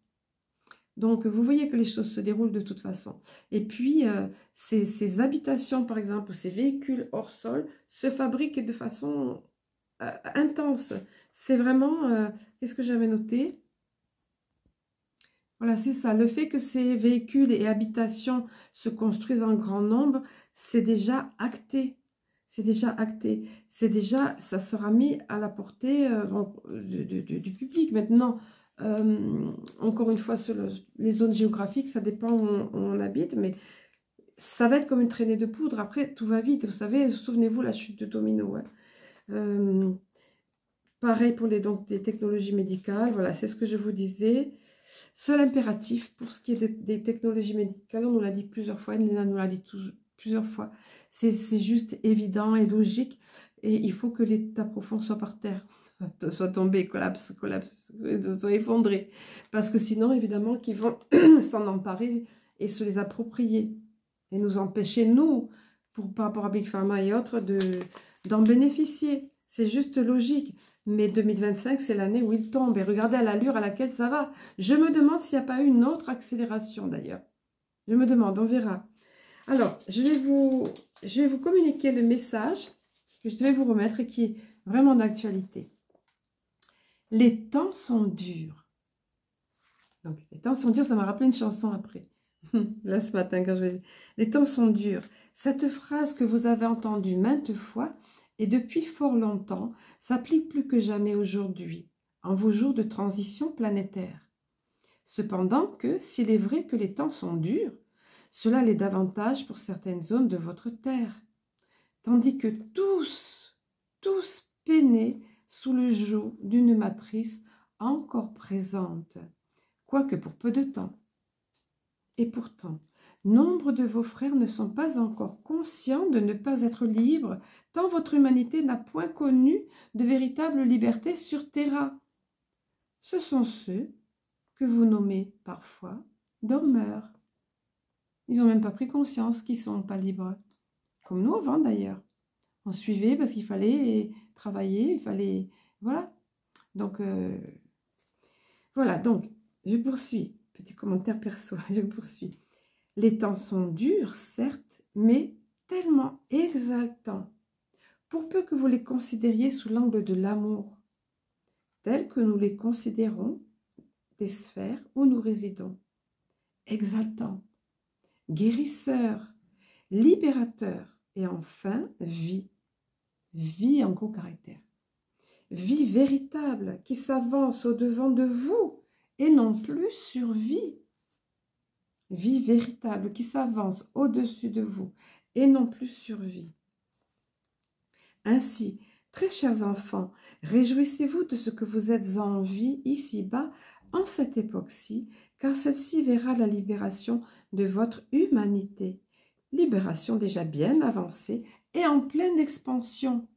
Donc, vous voyez que les choses se déroulent de toute façon. Et puis, ces habitations, par exemple, ces véhicules hors sol, se fabriquent de façon intense. C'est vraiment... qu'est-ce que j'avais noté? Voilà, c'est ça. Le fait que ces véhicules et habitations se construisent en grand nombre, c'est déjà acté. C'est déjà acté. C'est déjà... Ça sera mis à la portée du public. Maintenant... encore une fois, sur les zones géographiques, ça dépend où on habite, mais ça va être comme une traînée de poudre. Après, tout va vite. Vous savez, souvenez-vous la chute de domino. Hein. Pareil pour donc, des technologies médicales. Voilà, c'est ce que je vous disais. Seul impératif pour ce qui est des technologies médicales, on nous l'a dit plusieurs fois, Léna nous l'a dit plusieurs fois. C'est juste évident et logique. Et il faut que l'État profond soit par terre. Soit tombé, collapse, soit effondré. Parce que sinon, évidemment, qu'ils vont s'en emparer et se les approprier. Et nous empêcher, nous, par rapport à Big Pharma et autres, d'en bénéficier. C'est juste logique. Mais 2025, c'est l'année où il tombe. Et regardez à l'allure à laquelle ça va. Je me demande s'il n'y a pas eu une autre accélération, d'ailleurs. Je me demande, on verra. Alors, je vais vous communiquer le message que je devais vous remettre et qui est vraiment d'actualité. Les temps sont durs. Donc, les temps sont durs, ça m'a rappelé une chanson après. Là, ce matin, quand je... Les temps sont durs. Cette phrase que vous avez entendue maintes fois et depuis fort longtemps s'applique plus que jamais aujourd'hui, en vos jours de transition planétaire. Cependant que, s'il est vrai que les temps sont durs, cela l'est davantage pour certaines zones de votre Terre. Tandis que tous peinaient sous le joug d'une matrice encore présente, quoique pour peu de temps. Et pourtant, nombre de vos frères ne sont pas encore conscients de ne pas être libres, tant votre humanité n'a point connu de véritable liberté sur Terra. Ce sont ceux que vous nommez parfois dormeurs. Ils n'ont même pas pris conscience qu'ils ne sont pas libres, comme nous avant d'ailleurs. On suivait parce qu'il fallait travailler, il fallait... Voilà. Donc, voilà. Donc, je poursuis. Petit commentaire perso, je poursuis. Les temps sont durs, certes, mais tellement exaltants. Pour peu que vous les considériez sous l'angle de l'amour, tels que nous les considérons des sphères où nous résidons. Exaltants, guérisseurs, libérateurs et enfin vie. Vie en gros caractère. Vie véritable qui s'avance au-devant de vous et non plus survie. Vie véritable qui s'avance au-dessus de vous et non plus survie. Ainsi, très chers enfants, réjouissez-vous de ce que vous êtes en vie ici-bas en cette époque-ci, car celle-ci verra la libération de votre humanité. Libération déjà bien avancée et en pleine expansion.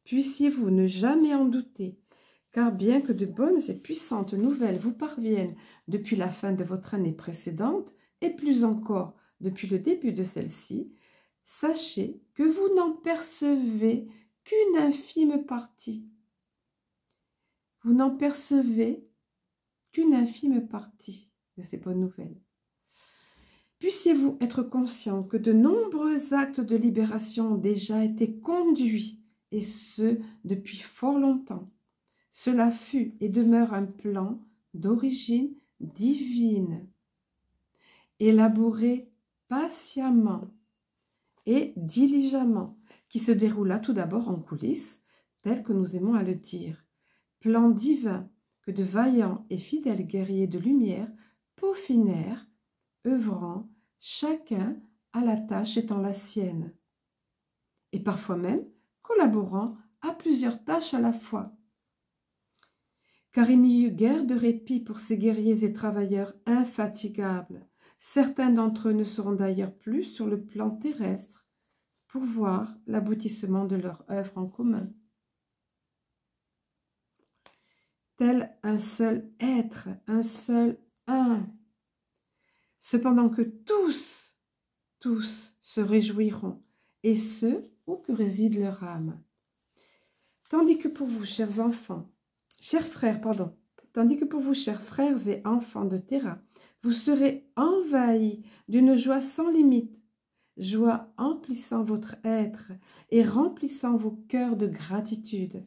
Puissiez-vous ne jamais en douter, car bien que de bonnes et puissantes nouvelles vous parviennent depuis la fin de votre année précédente, et plus encore depuis le début de celle-ci, sachez que vous n'en percevez qu'une infime partie. Vous n'en percevez qu'une infime partie de ces bonnes nouvelles. Puissiez-vous être conscient que de nombreux actes de libération ont déjà été conduits, et ce, depuis fort longtemps. Cela fut et demeure un plan d'origine divine, élaboré patiemment et diligemment, qui se déroula tout d'abord en coulisses, tel que nous aimons à le dire. Plan divin que de vaillants et fidèles guerriers de lumière peaufinèrent, œuvrant, chacun à la tâche étant la sienne, et parfois même collaborant à plusieurs tâches à la fois. Car il n'y eut guère de répit pour ces guerriers et travailleurs infatigables. Certains d'entre eux ne seront d'ailleurs plus sur le plan terrestre pour voir l'aboutissement de leur œuvre en commun. Tel un seul être, un seul un. Cependant que tous se réjouiront, et ce, où que réside leur âme. Tandis que pour vous, chers frères et enfants de Terra, vous serez envahis d'une joie sans limite, joie emplissant votre être et remplissant vos cœurs de gratitude.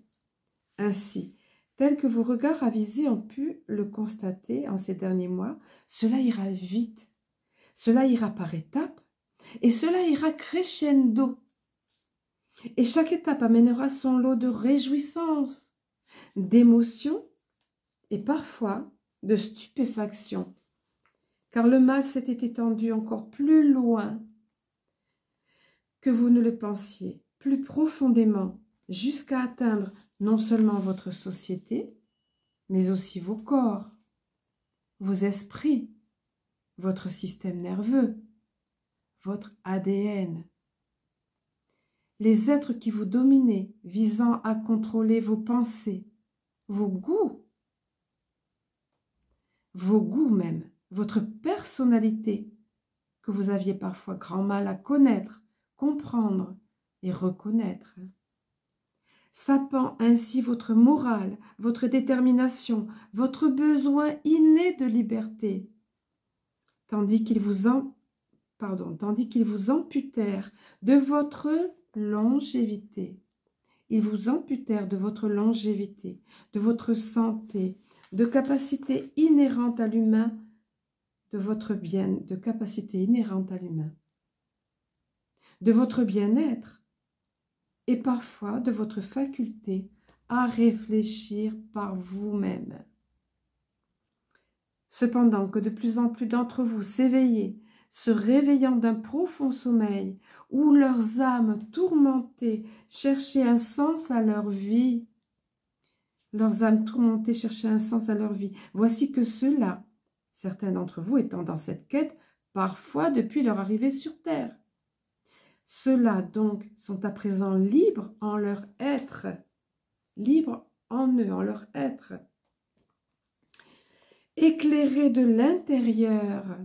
Ainsi, tel que vos regards avisés ont pu le constater en ces derniers mois, cela ira vite, cela ira par étapes, et cela ira crescendo. Et chaque étape amènera son lot de réjouissance, d'émotion et parfois de stupéfaction, car le mal s'était étendu encore plus loin que vous ne le pensiez, plus profondément, jusqu'à atteindre non seulement votre société, mais aussi vos corps, vos esprits, votre système nerveux, votre ADN. Les êtres qui vous dominaient, visant à contrôler vos pensées, vos goûts même, votre personnalité, que vous aviez parfois grand mal à connaître, comprendre et reconnaître. Sapant ainsi votre morale, votre détermination, votre besoin inné de liberté, tandis qu'ils vous amputèrent de votre longévité. Ils vous amputèrent de votre longévité, de votre santé, de capacités inhérentes à l'humain, de votre bien-être et parfois de votre faculté à réfléchir par vous-même. Cependant que de plus en plus d'entre vous s'éveillaient, se réveillant d'un profond sommeil, où leurs âmes tourmentées cherchaient un sens à leur vie. Voici que ceux-là, certains d'entre vous étant dans cette quête, parfois depuis leur arrivée sur terre. Ceux-là donc sont à présent libres en leur être, libres en eux, en leur être. Éclairés de l'intérieur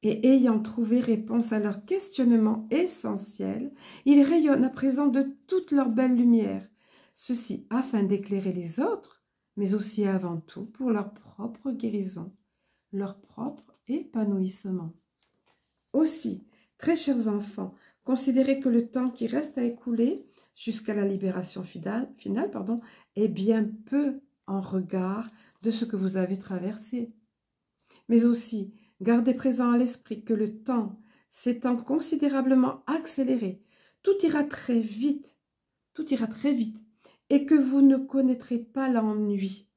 et ayant trouvé réponse à leurs questionnements essentiels, ils rayonnent à présent de toute leur belle lumière, ceci afin d'éclairer les autres, mais aussi avant tout pour leur propre guérison, leur propre épanouissement. Aussi, très chers enfants, considérez que le temps qui reste à écouler jusqu'à la libération finale, est bien peu en regard de ce que vous avez traversé. Mais aussi, gardez présent à l'esprit que le temps s'étant considérablement accéléré, tout ira très vite, et que vous ne connaîtrez pas l'ennui.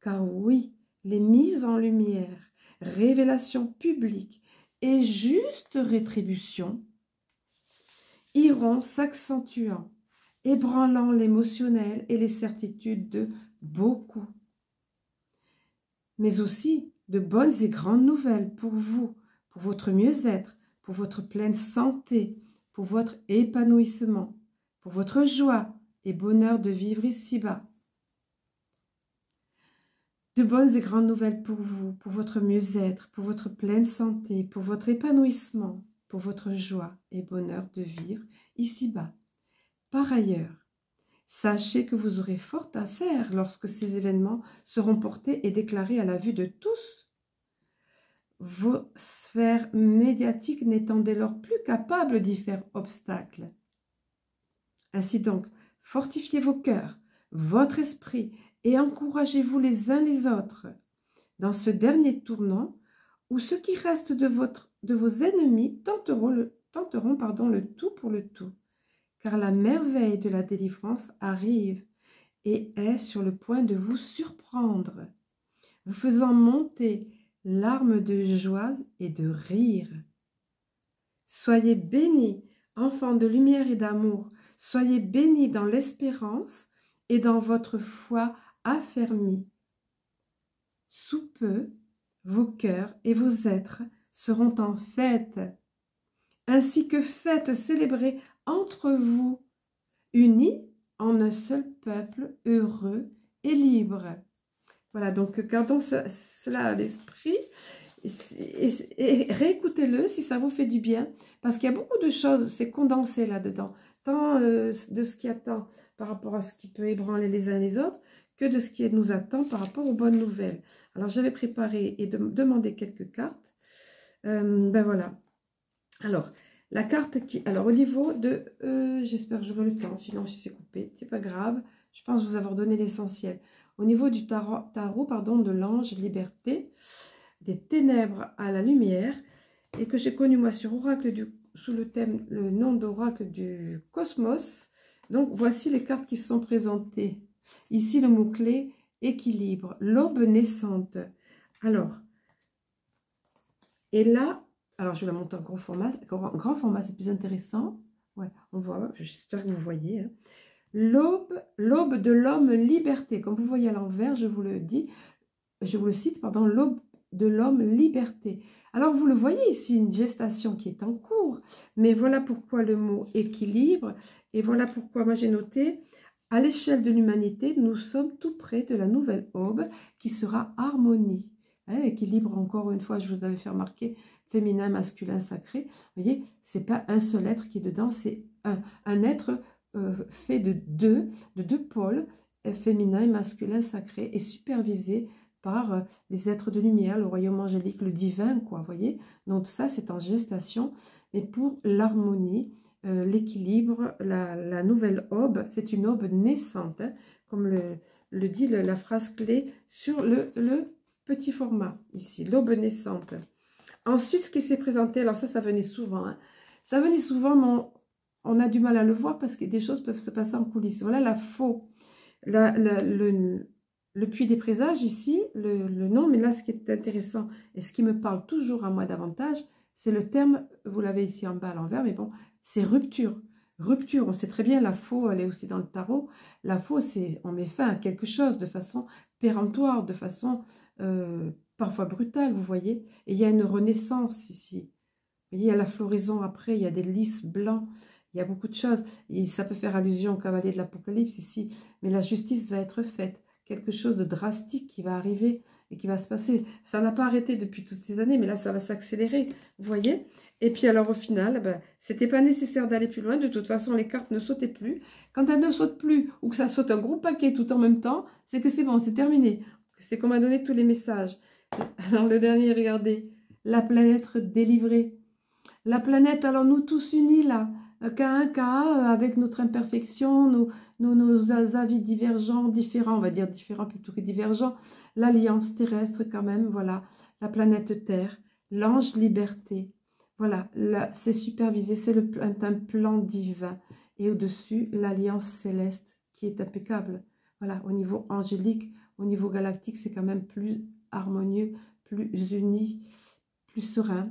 Car oui, les mises en lumière, révélations publiques et juste rétribution iront s'accentuant, ébranlant l'émotionnel et les certitudes de beaucoup. Mais aussi de bonnes et grandes nouvelles pour vous, pour votre mieux-être, pour votre pleine santé, pour votre épanouissement, pour votre joie et bonheur de vivre ici-bas. De bonnes et grandes nouvelles pour vous, pour votre mieux-être, pour votre pleine santé, pour votre épanouissement, pour votre joie et bonheur de vivre ici-bas. Par ailleurs, Sachez que vous aurez fort à faire lorsque ces événements seront portés et déclarés à la vue de tous. Vos sphères médiatiques n'étant dès lors plus capables d'y faire obstacle. Ainsi donc, fortifiez vos cœurs, votre esprit et encouragez-vous les uns les autres. Dans ce dernier tournant, où ceux qui restent de vos ennemis tenteront le tout pour le tout, car la merveille de la délivrance arrive et est sur le point de vous surprendre, vous faisant monter larmes de joie et de rire. Soyez bénis, enfants de lumière et d'amour, soyez bénis dans l'espérance et dans votre foi affermie. Sous peu, vos cœurs et vos êtres seront en fête, ainsi que fête célébrée entre vous, unis en un seul peuple heureux et libre. Voilà, donc gardons cela à l'esprit et réécoutez-le si ça vous fait du bien, parce qu'il y a beaucoup de choses, c'est condensé là-dedans, tant de ce qui attend par rapport à ce qui peut ébranler les uns les autres, que de ce qui nous attend par rapport aux bonnes nouvelles. Alors, j'avais préparé et demandé quelques cartes. Ben voilà. Alors, la carte qui... Alors, au niveau de... j'espère que j'aurai le temps, sinon si c'est coupé, c'est pas grave. Je pense vous avoir donné l'essentiel. Au niveau du tarot de l'ange liberté, des ténèbres à la lumière, et que j'ai connu moi sur Oracle sous le nom d'Oracle du Cosmos. Donc, voici les cartes qui sont présentées. Ici, le mot-clé, équilibre, l'aube naissante. Alors, et là, alors je la monte en grand format, c'est plus intéressant. Ouais, on voit, j'espère que vous voyez. Hein. L'aube de l'homme liberté. Comme vous voyez à l'envers, je vous le cite, pardon, l'aube de l'homme liberté. Alors, vous le voyez ici, une gestation qui est en cours. Mais voilà pourquoi le mot équilibre. Et voilà pourquoi moi j'ai noté... À l'échelle de l'humanité, nous sommes tout près de la nouvelle aube qui sera harmonie. Hein, équilibre, encore une fois, je vous avais fait remarquer, féminin, masculin, sacré. Vous voyez, ce n'est pas un seul être qui est dedans, c'est un être fait de deux pôles, féminin et masculin, sacré, et supervisé par les êtres de lumière, le royaume angélique, le divin, quoi, vous voyez. Donc ça, c'est en gestation, mais pour l'harmonie, l'équilibre, la nouvelle aube, c'est une aube naissante, hein, comme le dit la phrase clé sur le petit format, ici, l'aube naissante. Ensuite, ce qui s'est présenté, alors ça venait souvent, hein, ça venait souvent, mais on a du mal à le voir parce que des choses peuvent se passer en coulisses. Voilà la faux, le puits des présages ici, le nom, mais là, ce qui est intéressant et ce qui me parle toujours à moi davantage, c'est le terme, vous l'avez ici en bas à l'envers, mais bon, c'est rupture. Rupture, on sait très bien, la faux, elle est aussi dans le tarot. La faux, c'est on met fin à quelque chose de façon péremptoire, de façon parfois brutale, vous voyez. Et il y a une renaissance ici. Vous voyez, il y a la floraison après, il y a des lys blancs, il y a beaucoup de choses. Et ça peut faire allusion au cavalier de l'Apocalypse ici. Mais la justice va être faite. Quelque chose de drastique qui va arriver et qui va se passer. Ça n'a pas arrêté depuis toutes ces années, mais là, ça va s'accélérer, vous voyez. Et puis alors, au final, ben, c'était pas nécessaire d'aller plus loin. De toute façon, les cartes ne sautaient plus. Quand elles ne sautent plus, ou que ça saute un gros paquet tout en même temps, c'est que c'est bon, c'est terminé. C'est qu'on m'a donné tous les messages. Alors, le dernier, regardez. La planète délivrée. La planète, alors nous tous unis là, qu'à un cas, avec notre imperfection, nos avis divergents, différents, on va dire différents plutôt que divergents, l'alliance terrestre quand même, voilà, la planète Terre, l'ange liberté, voilà, c'est supervisé, c'est un plan divin, et au-dessus, l'alliance céleste qui est impeccable, voilà, au niveau angélique, au niveau galactique, c'est quand même plus harmonieux, plus uni, plus serein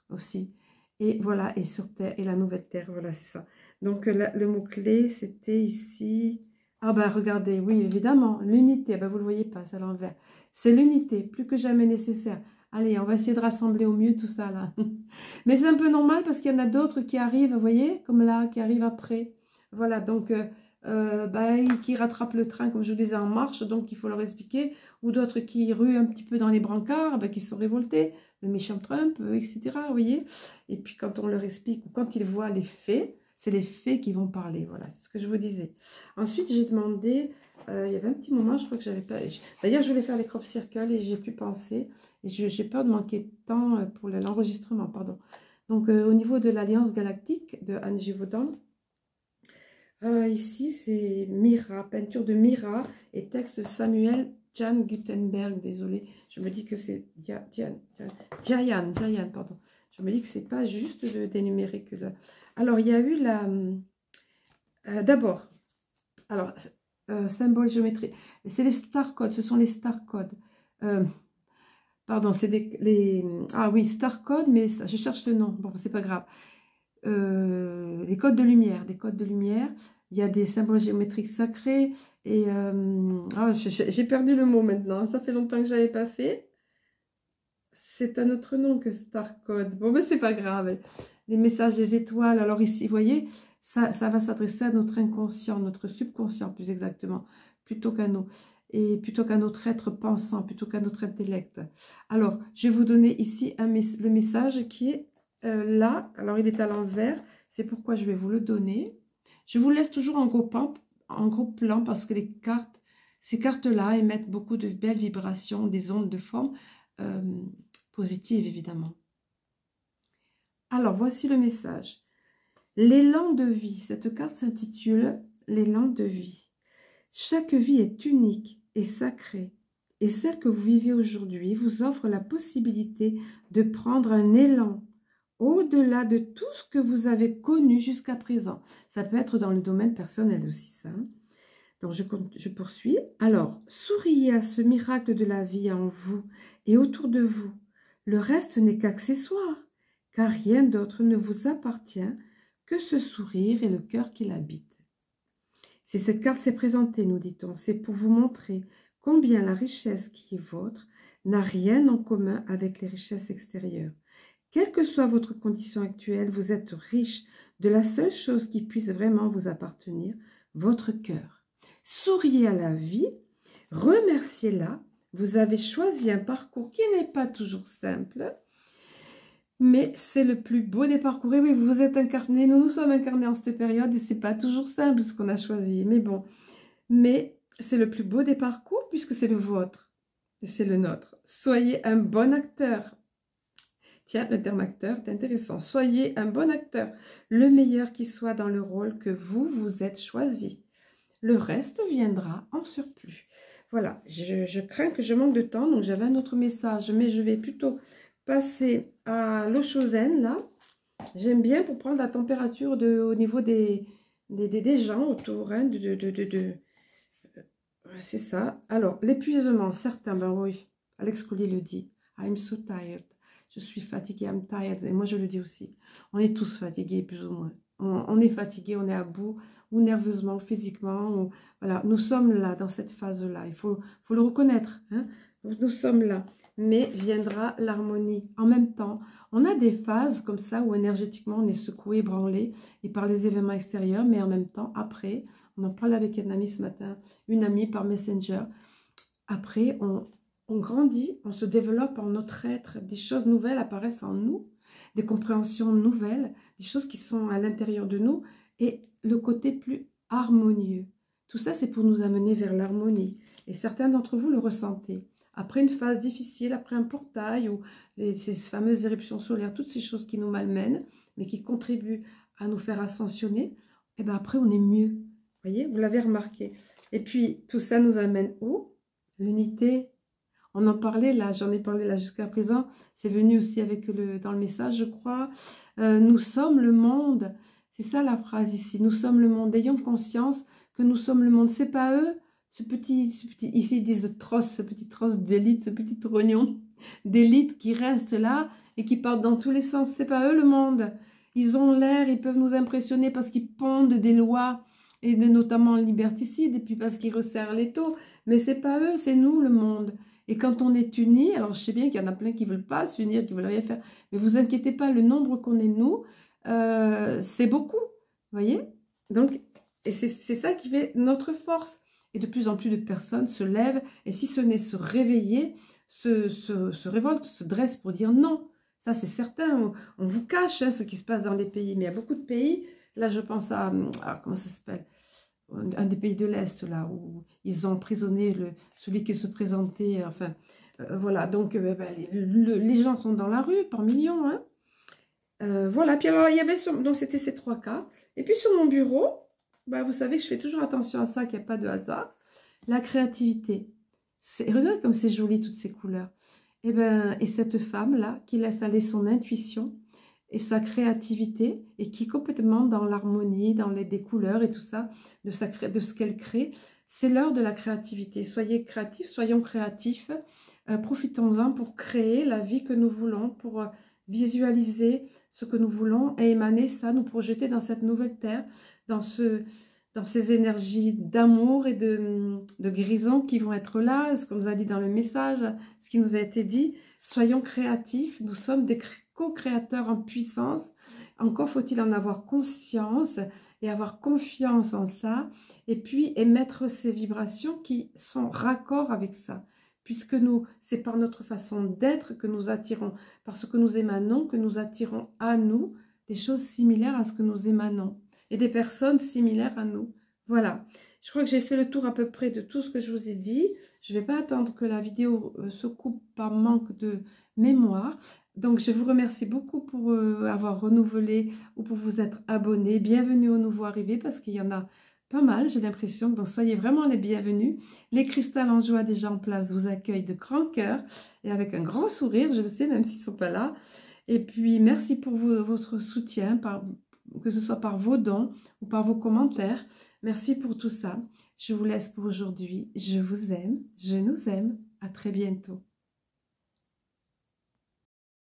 aussi. Et voilà, et sur Terre, et la nouvelle Terre, voilà, c'est ça. Donc, le mot-clé, c'était ici... Ah ben, regardez, oui, évidemment, l'unité, ben, vous ne le voyez pas, c'est à l'envers. C'est l'unité, plus que jamais nécessaire. Allez, on va essayer de rassembler au mieux tout ça, là. Mais c'est un peu normal, parce qu'il y en a d'autres qui arrivent, vous voyez, comme là, qui arrivent après. Voilà, donc... qui rattrapent le train, comme je vous disais, en marche, donc il faut leur expliquer, ou d'autres qui ruent un petit peu dans les brancards, qui se sont révoltés, le méchant Trump, etc., vous voyez, et puis quand on leur explique, ou quand ils voient les faits, c'est les faits qui vont parler. Voilà, c'est ce que je vous disais. Ensuite, j'ai demandé, il y avait un petit moment, je crois que j'avais pas... D'ailleurs, je voulais faire les crop circles et j'ai pu penser, et j'ai peur de manquer de temps pour l'enregistrement, pardon. Donc, au niveau de l'Alliance Galactique de Anne Givaudan, ici, c'est Mira, peinture de Mira et texte de Samuel Jan Gutenberg. Désolé, je me dis que c'est Diane, pardon. Je me dis que c'est pas juste des numériques. Alors, il y a eu la... D'abord, alors, symbole géométrie. C'est les star codes, ce sont les star codes. Pardon, c'est ah oui, star code, mais je cherche le nom. Bon, c'est pas grave. Les codes de lumière, des codes de lumière. Il y a des symboles géométriques sacrés. Et j'ai perdu le mot maintenant. Ça fait longtemps que je n'avais pas fait. C'est un autre nom que star code. Bon, mais c'est pas grave. Les messages des étoiles. Alors ici, vous voyez, ça va s'adresser à notre inconscient, notre subconscient plus exactement, plutôt qu'à nous. Et plutôt qu'à notre être pensant, plutôt qu'à notre intellect. Alors, je vais vous donner ici le message qui est là. Alors, il est à l'envers. C'est pourquoi je vais vous le donner. Je vous laisse toujours en gros plan parce que ces cartes-là émettent beaucoup de belles vibrations, des ondes de forme positives, évidemment. Alors, voici le message. L'élan de vie. Cette carte s'intitule « L'élan de vie ». Chaque vie est unique et sacrée, et celle que vous vivez aujourd'hui vous offre la possibilité de prendre un élan au-delà de tout ce que vous avez connu jusqu'à présent. Ça peut être dans le domaine personnel aussi, ça. Donc, je poursuis. Alors, souriez à ce miracle de la vie en vous et autour de vous. Le reste n'est qu'accessoire, car rien d'autre ne vous appartient que ce sourire et le cœur qui l'habite. Si cette carte s'est présentée, nous dit-on, c'est pour vous montrer combien la richesse qui est vôtre n'a rien en commun avec les richesses extérieures. Quelle que soit votre condition actuelle, vous êtes riche de la seule chose qui puisse vraiment vous appartenir, votre cœur. Souriez à la vie, remerciez-la. Vous avez choisi un parcours qui n'est pas toujours simple, mais c'est le plus beau des parcours. Et oui, vous vous êtes incarné, nous sommes incarnés en cette période et c'est pas toujours simple ce qu'on a choisi. Mais bon, mais c'est le plus beau des parcours puisque c'est le vôtre et c'est le nôtre. Soyez un bon acteur. Tiens, le terme acteur est intéressant. Soyez un bon acteur, le meilleur qui soit dans le rôle que vous vous êtes choisi. Le reste viendra en surplus. Voilà, je crains que je manque de temps, donc j'avais un autre message, mais je vais plutôt passer à l'eau chaudaine, là. J'aime bien pour prendre la température au niveau des gens autour. Hein, c'est ça. Alors, l'épuisement, certains, ben oui, Alex Collier le dit. I'm so tired. Je suis fatiguée, I'm tired. Et moi, je le dis aussi. On est tous fatigués, plus ou moins. On est fatigué, on est à bout, ou nerveusement, ou physiquement. Ou, voilà, nous sommes là, dans cette phase-là. Il faut le reconnaître. Hein. Nous sommes là. Mais viendra l'harmonie. En même temps, on a des phases comme ça où énergétiquement on est secoué, branlé et par les événements extérieurs, mais en même temps, après, on en parle avec une amie ce matin, une amie par Messenger. Après, on grandit, on se développe en notre être, des choses nouvelles apparaissent en nous, des compréhensions nouvelles, des choses qui sont à l'intérieur de nous et le côté plus harmonieux. Tout ça, c'est pour nous amener vers l'harmonie. Et certains d'entre vous le ressentez. Après une phase difficile, après un portail ou ces fameuses éruptions solaires, toutes ces choses qui nous malmènent, mais qui contribuent à nous faire ascensionner, et bien après on est mieux. Vous voyez, vous l'avez remarqué. Et puis tout ça nous amène où? L'unité. On en parlait là, j'en ai parlé là jusqu'à présent. C'est venu aussi avec dans le message, je crois. Nous sommes le monde. C'est ça la phrase ici. Nous sommes le monde. Ayons conscience que nous sommes le monde. C'est pas eux. Ce petit, ici ils disent trosse, ce petit trosse d'élite, ce petit rognon d'élite qui reste là et qui part dans tous les sens. C'est pas eux le monde. Ils ont l'air, ils peuvent nous impressionner parce qu'ils pondent des lois et notamment liberticides et puis parce qu'ils resserrent les taux. Mais c'est pas eux, c'est nous le monde. Et quand on est unis, alors je sais bien qu'il y en a plein qui ne veulent pas s'unir, qui ne veulent rien faire, mais vous inquiétez pas, le nombre qu'on est nous, c'est beaucoup, vous voyez? Donc, et c'est ça qui fait notre force. Et de plus en plus de personnes se lèvent, et si ce n'est se réveiller, se révoltent, se dressent pour dire non. Ça, c'est certain, on vous cache hein, ce qui se passe dans les pays, mais il y a beaucoup de pays Là, je pense à comment ça s'appelle, un des pays de l'Est, là, où ils ont emprisonné celui qui se présentait, enfin, voilà, donc ben, les gens sont dans la rue par millions, hein. Voilà, puis alors, il y avait, donc c'était ces 3 cas, et puis sur mon bureau, ben, vous savez que je fais toujours attention à ça, qu'il n'y a pas de hasard, la créativité. Regarde comme c'est joli, toutes ces couleurs. Et, ben, et cette femme-là, qui laisse aller son intuition, et sa créativité, et qui est complètement dans l'harmonie, dans des couleurs et tout ça, de ce qu'elle crée. C'est l'heure de la créativité. Soyez créatifs, soyons créatifs, profitons-en pour créer la vie que nous voulons, pour visualiser ce que nous voulons et émaner ça, nous projeter dans cette nouvelle terre, dans ces énergies d'amour et de guérison qui vont être là, ce qu'on nous a dit dans le message, ce qui nous a été dit. Soyons créatifs, nous sommes des co-créateurs en puissance. Encore faut-il en avoir conscience et avoir confiance en ça, et puis émettre ces vibrations qui sont raccord avec ça. Puisque c'est par notre façon d'être que nous attirons, parce que nous émanons, que nous attirons à nous des choses similaires à ce que nous émanons, et des personnes similaires à nous. Voilà, je crois que j'ai fait le tour à peu près de tout ce que je vous ai dit. Je ne vais pas attendre que la vidéo se coupe par manque de mémoire. Donc, je vous remercie beaucoup pour avoir renouvelé ou pour vous être abonné. Bienvenue aux nouveaux arrivés, parce qu'il y en a pas mal, j'ai l'impression. Donc, soyez vraiment les bienvenus. Les cristals en joie déjà en place vous accueillent de grand cœur et avec un grand sourire, je le sais, même s'ils ne sont pas là. Et puis, merci pour votre soutien, que ce soit par vos dons ou par vos commentaires. Merci pour tout ça. Je vous laisse pour aujourd'hui. Je vous aime, je nous aime. À très bientôt.